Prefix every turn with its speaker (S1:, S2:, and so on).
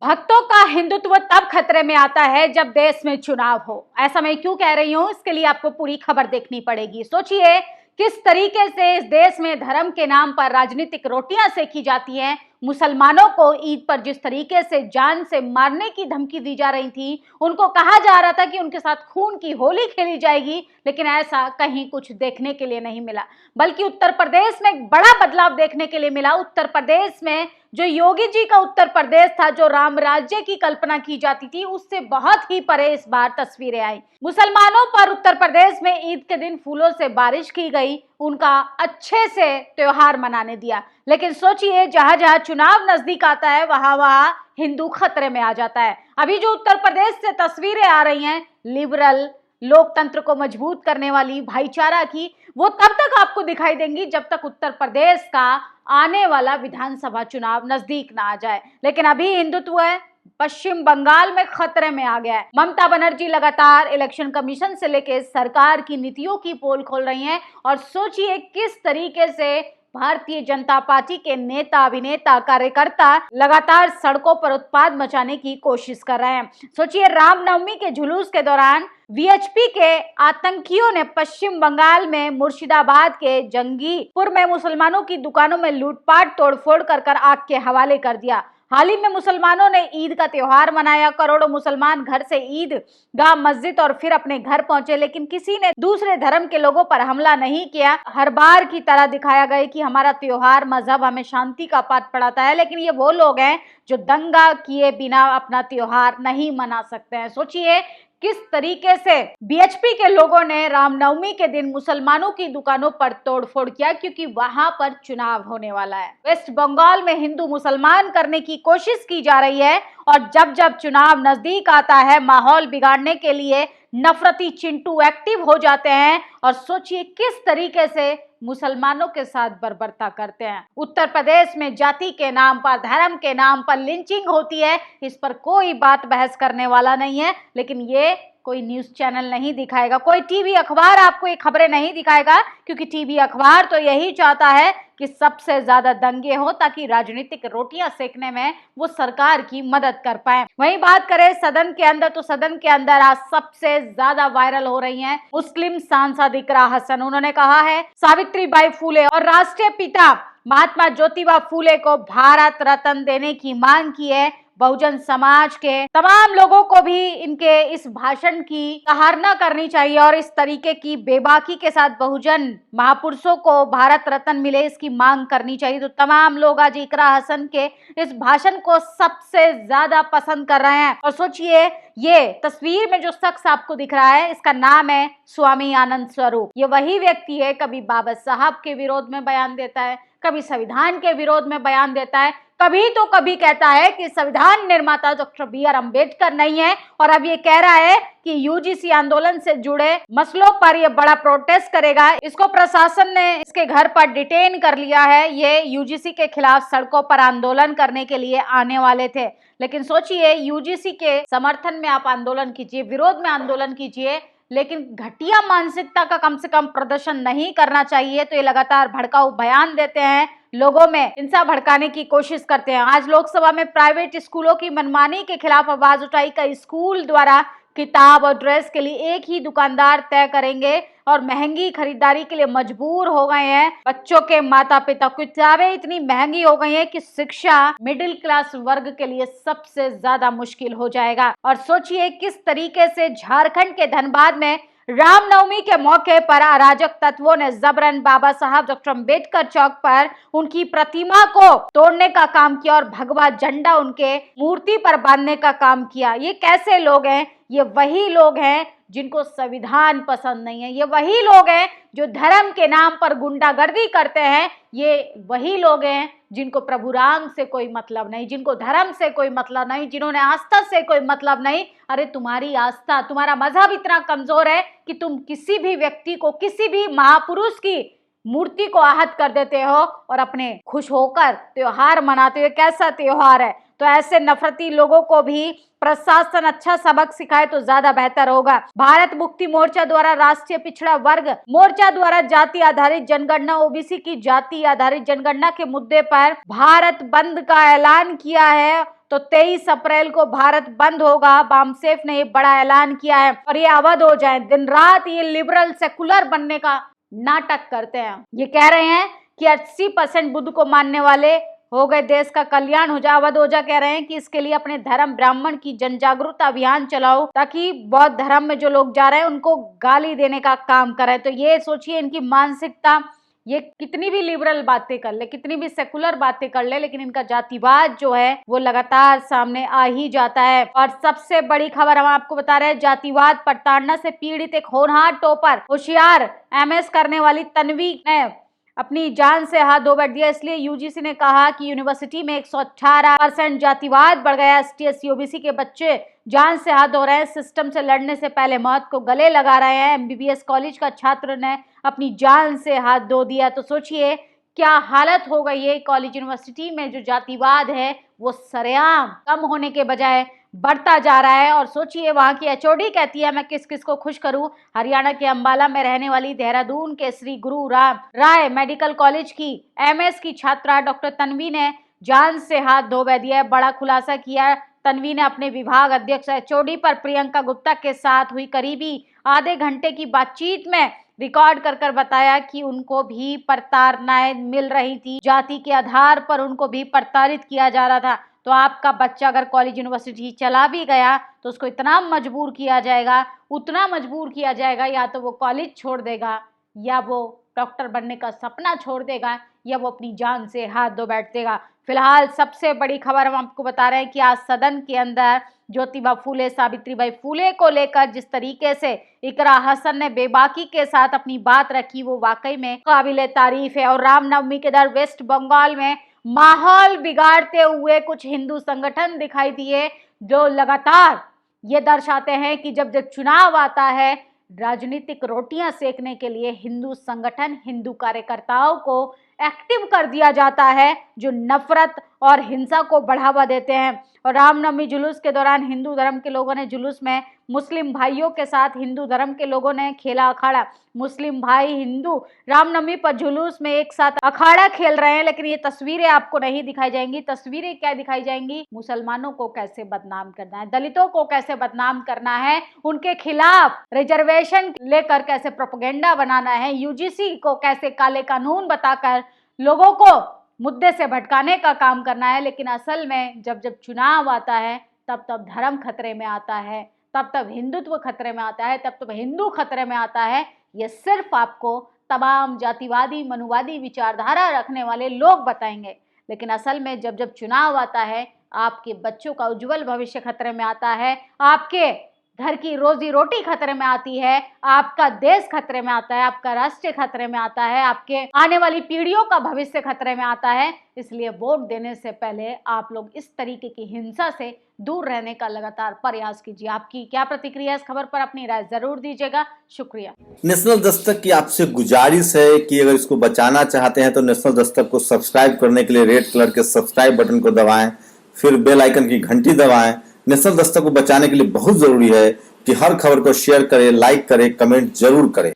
S1: भक्तों का हिंदुत्व तब खतरे में आता है जब देश में चुनाव हो। ऐसा मैं क्यों कह रही हूं, इसके लिए आपको पूरी खबर देखनी पड़ेगी। सोचिए किस तरीके से इस देश में धर्म के नाम पर राजनीतिक रोटियां सेकी जाती हैं। मुसलमानों को ईद पर जिस तरीके से जान से मारने की धमकी दी जा रही थी, उनको कहा जा रहा था कि उनके साथ खून की होली खेली जाएगी, लेकिन ऐसा कहीं कुछ देखने के लिए नहीं मिला। बल्कि उत्तर प्रदेश में एक बड़ा बदलाव देखने के लिए मिला। उत्तर प्रदेश में जो योगी जी का उत्तर प्रदेश था, जो राम राज्य की कल्पना की जाती थी, उससे बहुत ही परे इस बार तस्वीरें आई। मुसलमानों पर उत्तर प्रदेश में ईद के दिन फूलों से बारिश की गई, उनका अच्छे से त्योहार मनाने दिया। लेकिन सोचिए जहां जहां चुनाव नजदीक आता है, वहां वहां हिंदू खतरे में आ जाता है। अभी जो उत्तर प्रदेश से तस्वीरें आ रही हैं लिबरल, लोकतंत्र को मजबूत करने वाली, भाईचारा की, वो तब तक आपको दिखाई देंगी जब तक उत्तर प्रदेश का आने वाला विधानसभा चुनाव नजदीक ना आ जाए। लेकिन अभी हिंदुत्व है पश्चिम बंगाल में खतरे में आ गया है। ममता बनर्जी लगातार इलेक्शन कमीशन से लेकर सरकार की नीतियों की पोल खोल रही हैं और सोचिए किस तरीके से भारतीय जनता पार्टी के नेता, अभिनेता, कार्यकर्ता लगातार सड़कों पर उत्पात मचाने की कोशिश कर रहे हैं। सोचिए रामनवमी के जुलूस के दौरान वीएचपी के आतंकियों ने पश्चिम बंगाल में मुर्शिदाबाद के जंगीपुर में मुसलमानों की दुकानों में लूटपाट, तोड़फोड़ कर आग के हवाले कर दिया। हाल ही में मुसलमानों ने ईद का त्योहार मनाया। करोड़ों मुसलमान घर से ईदगाह, मस्जिद और फिर अपने घर पहुंचे, लेकिन किसी ने दूसरे धर्म के लोगों पर हमला नहीं किया। हर बार की तरह दिखाया गया कि हमारा त्योहार, मजहब हमें शांति का पाठ पढ़ाता है, लेकिन ये वो लोग हैं जो दंगा किए बिना अपना त्योहार नहीं मना सकते हैं। सोचिए किस तरीके से बीएचपी के लोगों ने रामनवमी के दिन मुसलमानों की दुकानों पर तोड़फोड़ किया, क्योंकि वहां पर चुनाव होने वाला है। वेस्ट बंगाल में हिंदू मुसलमान करने की कोशिश की जा रही है और जब जब चुनाव नजदीक आता है, माहौल बिगाड़ने के लिए नफरती चिंटू एक्टिव हो जाते हैं और सोचिए किस तरीके से मुसलमानों के साथ बर्बरता करते हैं। उत्तर प्रदेश में जाति के नाम पर, धर्म के नाम पर लिंचिंग होती है। इस पर कोई बात बहस करने वाला नहीं है, लेकिन ये कोई न्यूज चैनल नहीं दिखाएगा, कोई टीवी अखबार आपको ये खबरें नहीं दिखाएगा, क्योंकि टीवी अखबार तो यही चाहता है कि सबसे ज्यादा दंगे हो ताकि राजनीतिक रोटियां सेकने में वो सरकार की मदद कर पाए। वहीं बात करें सदन के अंदर, तो सदन के अंदर आज सबसे ज्यादा वायरल हो रही हैं मुस्लिम सांसद इकरा हसन। उन्होंने कहा है सावित्रीबाई फूले और राष्ट्रीय पिता महात्मा ज्योतिबा फूले को भारत रत्न देने की मांग की है। बहुजन समाज के तमाम लोगों को भी इनके इस भाषण की सराहना करनी चाहिए और इस तरीके की बेबाकी के साथ बहुजन महापुरुषों को भारत रत्न मिले, इसकी मांग करनी चाहिए। तो तमाम लोग आज इकरा हसन के इस भाषण को सबसे ज्यादा पसंद कर रहे हैं। और सोचिए ये तस्वीर में जो शख्स आपको दिख रहा है, इसका नाम है स्वामी आनंद स्वरूप। ये वही व्यक्ति है, कभी बाबा साहब के विरोध में बयान देता है, कभी संविधान के विरोध में बयान देता है, कभी तो कभी कहता है कि संविधान निर्माता डॉक्टर बी.आर. अम्बेडकर नहीं है, और अब ये कह रहा है कि यूजीसी आंदोलन से जुड़े मसलों पर ये बड़ा प्रोटेस्ट करेगा। इसको प्रशासन ने इसके घर पर डिटेन कर लिया है। ये यूजीसी के खिलाफ सड़कों पर आंदोलन करने के लिए आने वाले थे, लेकिन सोचिए यूजीसी के समर्थन में आप आंदोलन कीजिए, विरोध में आंदोलन कीजिए, लेकिन घटिया मानसिकता का कम से कम प्रदर्शन नहीं करना चाहिए। तो ये लगातार भड़काऊ बयान देते हैं, लोगों में हिंसा भड़काने की कोशिश करते हैं। आज लोकसभा में प्राइवेट स्कूलों की मनमानी के खिलाफ आवाज उठाई। कई स्कूल द्वारा किताब और ड्रेस के लिए एक ही दुकानदार तय करेंगे और महंगी खरीदारी के लिए मजबूर हो गए हैं बच्चों के माता पिता। किताबें इतनी महंगी हो गई हैं कि शिक्षा मिडिल क्लास वर्ग के लिए सबसे ज्यादा मुश्किल हो जाएगा। और सोचिए किस तरीके से झारखंड के धनबाद में रामनवमी के मौके पर अराजक तत्वों ने जबरन बाबा साहब डॉक्टर अम्बेडकर चौक पर उनकी प्रतिमा को तोड़ने का काम किया और भगवा झंडा उनके मूर्ति पर बांधने का काम किया। ये कैसे लोग हैं? ये वही लोग हैं जिनको संविधान पसंद नहीं है। ये वही लोग हैं जो धर्म के नाम पर गुंडागर्दी करते हैं। ये वही लोग हैं जिनको प्रभु राम से कोई मतलब नहीं, जिनको धर्म से कोई मतलब नहीं, जिन्होंने आस्था से कोई मतलब नहीं। अरे तुम्हारी आस्था, तुम्हारा मजहब इतना कमजोर है कि तुम किसी भी व्यक्ति को, किसी भी महापुरुष की मूर्ति को आहत कर देते हो और अपने खुश होकर त्योहार मनाते हो। कैसा त्योहार है? तो ऐसे नफरती लोगों को भी प्रशासन अच्छा सबक सिखाए तो ज्यादा बेहतर होगा। भारत मुक्ति मोर्चा द्वारा राष्ट्रीय पिछड़ा वर्ग मोर्चा द्वारा जाति आधारित जनगणना ओबीसी की जाति आधारित जनगणना के मुद्दे पर भारत बंद का ऐलान किया है। तो 23 अप्रैल को भारत बंद होगा। बामसेफ ने बड़ा ऐलान किया है और ये अवध हो जाए। दिन रात ये लिबरल सेकुलर बनने का नाटक करते हैं। ये कह रहे हैं कि 80% बुद्ध को मानने वाले हो गए, देश का कल्याण हो जाए। अवध ओझा कह रहे हैं कि इसके लिए अपने धर्म ब्राह्मण की जन जागरूकता अभियान चलाओ ताकि बौद्ध धर्म में जो लोग जा रहे हैं उनको गाली देने का काम करें। तो ये सोचिए इनकी मानसिकता, ये कितनी भी लिबरल बातें कर ले, कितनी भी सेकुलर बातें कर ले, लेकिन इनका जातिवाद जो है वो लगातार सामने आ ही जाता है। और सबसे बड़ी खबर हम आपको बता रहे हैं, जातिवाद प्रताड़ना से पीड़ित एक होनहार टॉपर होशियार एमएस करने वाली तन्वी ने अपनी जान से हाथ धो बैठ दिया। इसलिए यूजीसी ने कहा कि यूनिवर्सिटी में 118% जातिवाद बढ़ गया। एसटी ओबीसी के बच्चे जान से हाथ धो रहे हैं, सिस्टम से लड़ने से पहले मौत को गले लगा रहे हैं। एमबीबीएस कॉलेज का छात्र ने अपनी जान से हाथ धो दिया। तो सोचिए क्या हालत हो गई है कॉलेज यूनिवर्सिटी में। जो जातिवाद है वो सरेआम कम होने के बजाय बढ़ता जा रहा है। और सोचिए वहां की एचओडी कहती है मैं किस किस को खुश करूं। हरियाणा के अंबाला में रहने वाली देहरादून के श्री गुरु राम राय मेडिकल कॉलेज की एमएस की छात्रा डॉक्टर तन्वी ने जान से हाथ धो दिया है। बड़ा खुलासा किया तन्वी ने अपने विभाग अध्यक्ष एचओडी पर प्रियंका गुप्ता के साथ हुई करीबी आधे घंटे की बातचीत में रिकॉर्ड कर बताया कि उनको भी प्रताड़नाएं मिल रही थी, जाति के आधार पर उनको भी प्रताड़ित किया जा रहा था। तो आपका बच्चा अगर कॉलेज यूनिवर्सिटी चला भी गया तो उसको इतना मजबूर किया जाएगा, उतना मजबूर किया जाएगा, या तो वो कॉलेज छोड़ देगा, या वो डॉक्टर बनने का सपना छोड़ देगा, या वो अपनी जान से हाथ धो बैठ देगा। फिलहाल सबसे बड़ी खबर हम आपको बता रहे हैं कि आज सदन के अंदर ज्योतिबा फूले सावित्रीबाई फूले को लेकर जिस तरीके से इकरा हसन ने बेबाकी के साथ अपनी बात रखी वो वाकई में काबिले तारीफ है। और रामनवमी के दर वेस्ट बंगाल में माहौल बिगाड़ते हुए कुछ हिंदू संगठन दिखाई दिए जो लगातार ये दर्शाते हैं कि जब जब चुनाव आता है राजनीतिक रोटियां सेकने के लिए हिंदू संगठन हिंदू कार्यकर्ताओं को एक्टिव कर दिया जाता है जो नफरत और हिंसा को बढ़ावा देते हैं। और रामनवमी जुलूस के दौरान हिंदू धर्म के लोगों ने जुलूस में मुस्लिम भाइयों के साथ हिंदू धर्म के लोगों ने खेला अखाड़ा। मुस्लिम भाई हिंदू रामनवमी पर जुलूस में एक साथ अखाड़ा खेल रहे हैं, लेकिन ये तस्वीरें आपको नहीं दिखाई जाएंगी। तस्वीरें क्या दिखाई जाएंगी? मुसलमानों को कैसे बदनाम करना है, दलितों को कैसे बदनाम करना है, उनके खिलाफ रिजर्वेशन लेकर कैसे प्रोपेगेंडा बनाना है, यूजीसी को कैसे काले कानून बताकर लोगों को मुद्दे से भटकाने का काम करना है। लेकिन असल में जब जब चुनाव आता है तब तब धर्म खतरे में आता है, तब तब हिंदुत्व खतरे में आता है, तब तब हिंदू खतरे में आता है। ये सिर्फ आपको तमाम जातिवादी मनुवादी विचारधारा रखने वाले लोग बताएंगे। लेकिन असल में जब जब चुनाव आता है आपके बच्चों का उज्जवल भविष्य खतरे में आता है, आपके घर की रोजी रोटी खतरे में आती है, आपका देश खतरे में आता है, आपका राष्ट्र खतरे में आता है, आपके आने वाली पीढ़ियों का भविष्य खतरे में आता है। इसलिए वोट देने से पहले आप लोग इस तरीके की हिंसा से दूर रहने का लगातार प्रयास कीजिए। आपकी क्या प्रतिक्रिया इस खबर पर? अपनी राय जरूर दीजिएगा। शुक्रिया।
S2: नेशनल दस्तक की आपसे गुजारिश है कि अगर इसको बचाना चाहते हैं तो नेशनल दस्तक को सब्सक्राइब करने के लिए रेड कलर के सब्सक्राइब बटन को दबाएं, फिर बेल आइकन की घंटी दबाएं। नेशनल दस्तक को बचाने के लिए बहुत जरूरी है कि हर खबर को शेयर करें, लाइक करें, कमेंट जरूर करें।